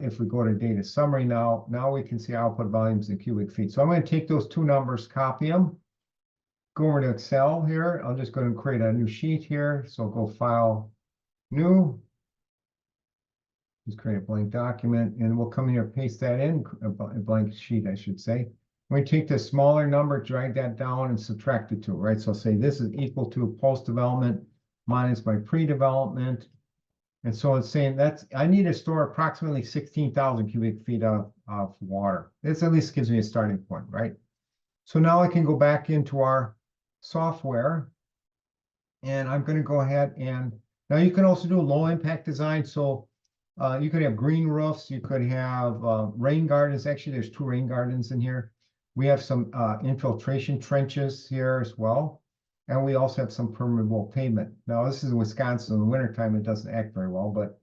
if we go to data summary now we can see output volumes in cubic feet. So I'm going to take those two numbers, copy them, go over to Excel here. I'm just going to create a new sheet here. So go File, New. Just create a blank document, and we'll come in here, paste that in, a blank sheet, I should say. We take the smaller number, drag that down, and subtract the two, right? So I'll say this is equal to post-development minus my pre-development. And so it's saying I need to store approximately 16,000 cubic feet of water. This at least gives me a starting point, right? So now I can go back into our software, and I'm going to go ahead and now you can also do a low impact design. So you could have green roofs, you could have rain gardens. Actually, there's 2 rain gardens in here. We have some infiltration trenches here as well. And we also have some permeable pavement. Now, this is in Wisconsin. In the wintertime, it doesn't act very well, but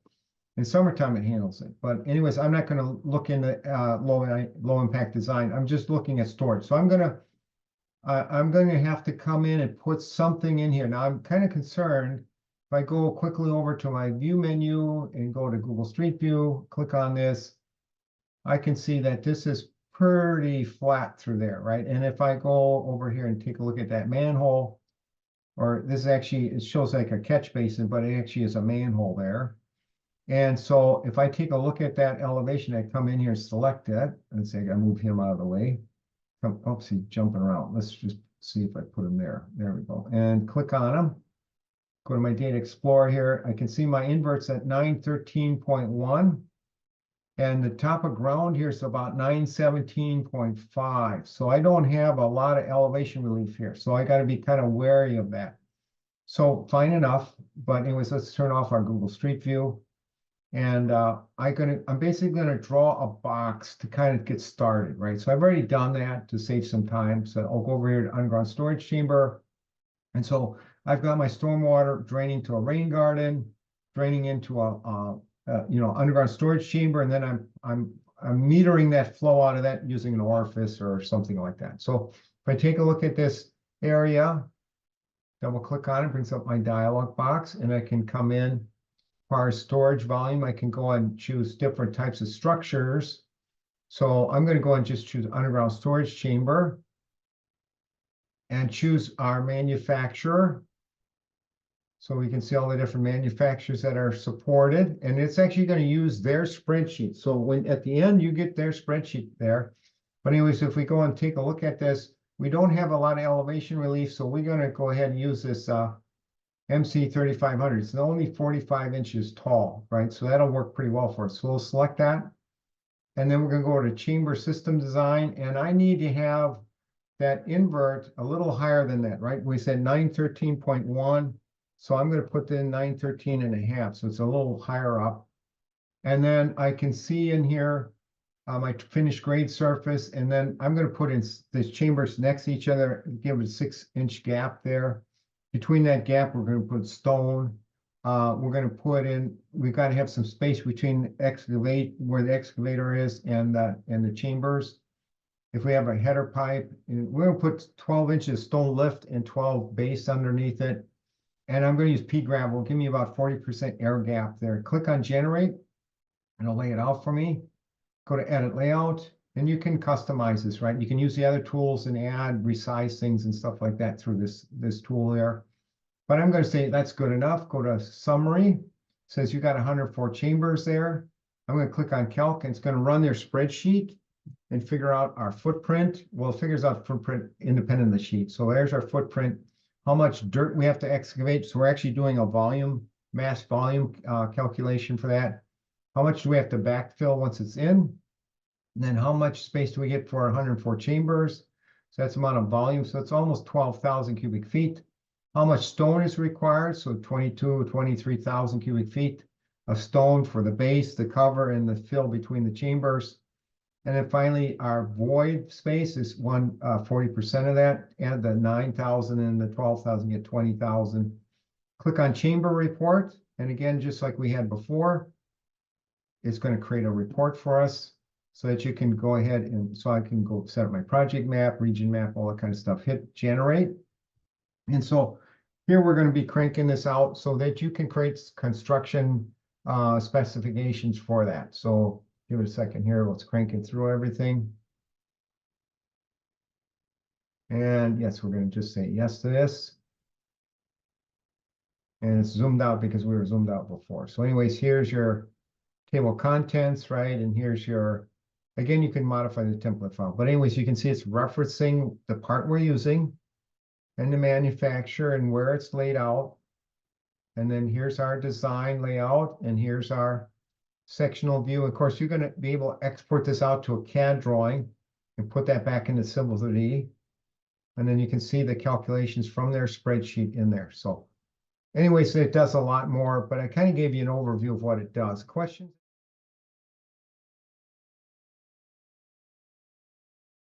in summertime, it handles it. But anyways, I'm not going to look into low impact design. I'm just looking at storage. So I'm going to have to come in and put something in here. Now, I'm kind of concerned. If I go quickly over to my view menu and go to Google Street View, click on this, I can see that this is pretty flat through there, right? And if I go over here and take a look at that manhole, or this actually, it shows like a catch basin, but it actually is a manhole there. And so if I take a look at that elevation, I come in here, select it, and say, I gotta move him out of the way. Oops, he's jumping around. Let's just see if I put him there. There we go. And click on him. Go to my Data Explorer here. I can see my invert's at 913.1. And the top of ground here is about 917.5. So I don't have a lot of elevation relief here. So I got to be kind of wary of that. So fine enough. But anyways, let's turn off our Google Street View. And I'm basically going to draw a box to kind of get started, right? So I've already done that to save some time. So I'll go over here to underground storage chamber. And so I've got my stormwater draining to a rain garden, draining into a underground storage chamber, and then I'm metering that flow out of that using an orifice or something like that. So if I take a look at this area, double click on it, brings up my dialog box, and I can come in as far as storage volume. I can go and choose different types of structures. So I'm going to go and just choose underground storage chamber and choose our manufacturer. So we can see all the different manufacturers that are supported, and it's actually going to use their spreadsheet. So when at the end, you get their spreadsheet there. But anyways, if we go and take a look at this, we don't have a lot of elevation relief. So we're going to go ahead and use this MC 3500. It's only 45 inches tall, right? So that'll work pretty well for us. So we'll select that. And then we're going to go to chamber system design. And I need to have that invert a little higher than that, right? We said 913.1. So I'm going to put in 913.5. So it's a little higher up. And then I can see in here my finished grade surface. And then I'm going to put in these chambers next to each other, give it a 6-inch gap there. Between that gap, we're going to put stone. We're going to put in, we've got to have some space between where the excavator is and the chambers. If we have a header pipe, we're going to put 12 inches stone lift and 12 base underneath it. And I'm going to use pea gravel. Give me about 40% air gap there. Click on generate, and it'll lay it out for me. Go to edit layout, and you can customize this, right? You can use the other tools and add, resize things and stuff like that through this tool there. But I'm going to say that's good enough. Go to summary. It says you got 104 chambers there. I'm going to click on calc, and it's going to run their spreadsheet and figure out our footprint. Well, it figures out footprint independent of the sheet. So there's our footprint. How much dirt we have to excavate. So we're actually doing a mass volume calculation for that. How much do we have to backfill once it's in? And then how much space do we get for 104 chambers? So that's the amount of volume. So it's almost 12,000 cubic feet. How much stone is required? So 23,000 cubic feet of stone for the base, the cover, and the fill between the chambers. And then finally, our void space is 40% of that. Add the 9,000 and the 12,000, get 20,000. Click on chamber report. And again, just like we had before, it's going to create a report for us so that you can go ahead and so I can go set up my project map, region map, all that kind of stuff. Hit generate. And so here we're going to be cranking this out so that you can create construction specifications for that. So give it a second here. Let's crank it through everything. And yes, we're going to just say yes to this. And it's zoomed out because we were zoomed out before. So anyways, here's your table of contents, right? And here's your, again, you can modify the template file. But anyways, you can see it's referencing the part we're using and the manufacturer and where it's laid out. And then here's our design layout, and here's our sectional view. Of course, you're going to be able to export this out to a CAD drawing and put that back into Civil 3D. And then you can see the calculations from their spreadsheet in there. So anyways, it does a lot more, but I kind of gave you an overview of what it does. Questions?